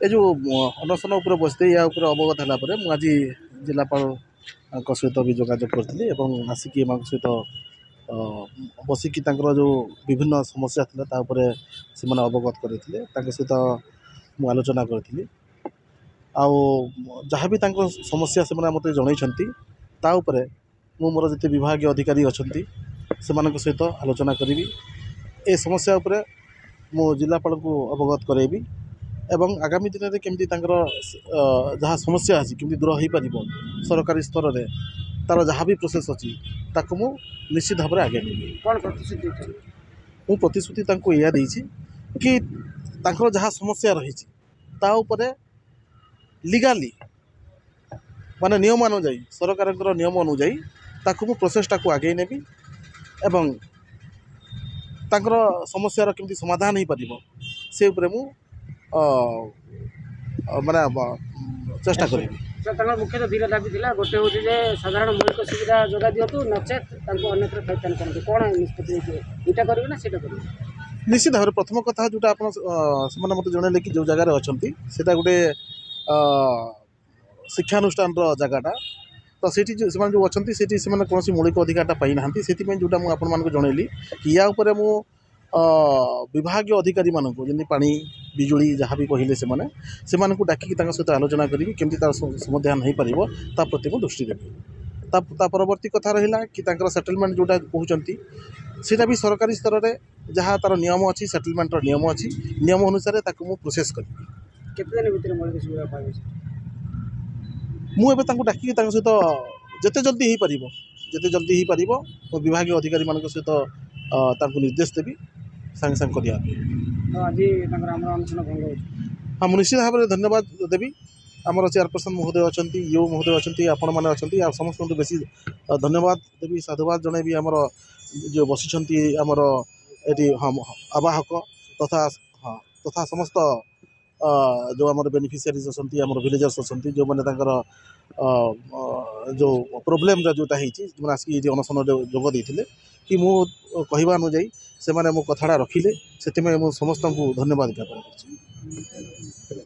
ए जो अनशन उपर बसते या अवगत है आज जिलापाल सहित भी जोगाजोग करी आसिक एम सहित बसिकी जो विभिन्न समस्या था से अवगत करते सहित मु आलोचना करी जहाँ भी समस्या से मत जनई मु मोर जिते विभाग अधिकारी अच्छा से सहित आलोचना करी ए समस्या उपरे मु जिलापाल को अवगत करेबी एवं आगामी दिन में केमती जहाँ समस्या अच्छी केमती दूर हो पार सरकारी स्तर में तार जहाँ भी प्रोसेस अच्छी मु निश्चित भाव में आगे नेबी। कौन प्रतिश्रुति मु प्रतिश्रुति या देछि कि तांकर जहाँ समस्या रही लीगाली माने नियम अनुजाई सरकार नियम अनुजाई मु प्रोसेस टाक आगे नेबी एवं तांकर समस्यार केमती समाधान हो पार से उपरे मु माने चेष्टा करी। मुख्य दुईटा दाबी था गोटे हूँ साधारण मौलिक सुविधा जोगा दिंतु नचेत अन्यत्र थैथान करूँ कौन निष्पत्ति यहाँ करेंगे ना सीटा करेंगे निश्चित भाव प्रथम कथा जोटा आप मत जनइले कि जो जगार अच्छा गोटे शिक्षानुष्ठान जगटा तो से जो अच्छा कौन मौलिक अधिकार पाई ना से जोटा मुझे जनइली कि या उपरे मु विभाग अधिकारी मानक जमी पानी बिजुली जहाँ भी कहले से डाकिकी सहित आलोचना करी केमती तार समाधान हो पार ता प्रति मु दृष्टि देवी ता परवर्ती कथा रहा कि सेटलमेंट जोटा कहते सीटा भी सरकारी स्तर में जहाँ तार नियम अच्छी सेटलमेंटर नियम अच्छी नियम अनुसार मु प्रोसेस करी केते दिन भीतर मौलिक सुविधा पाइबे मुझे डाकिकी सहित जिते जल्दी हो पार जिते जल्दी हो पार विभाग अधिकारी मान सहित निर्देश देवी सांगे सांगे करिया आज अनशन भंग हो हाँ मुझे निश्चित भाव में धन्यवाद देवी आमर चेयरपर्सन महोदय अच्छा यो महोदय अच्छा आपण मैंने अच्छा समस्त बेस धन्यवाद देवी साधुवाद जनइबी आमर जो बसी आमर ये हाँ आवाहक तथा हाँ तथा समस्त जो आम बेनिफिशियरीज अच्छा आम विलेजर्स अच्छा जो मैंने जो प्रोब्लेम जोटा होना आसिक अनशन जोग देते कि मु कहवा अनुजाई से मो कथाटा रखिले से समस्त को धन्यवाद ज्ञापन कर।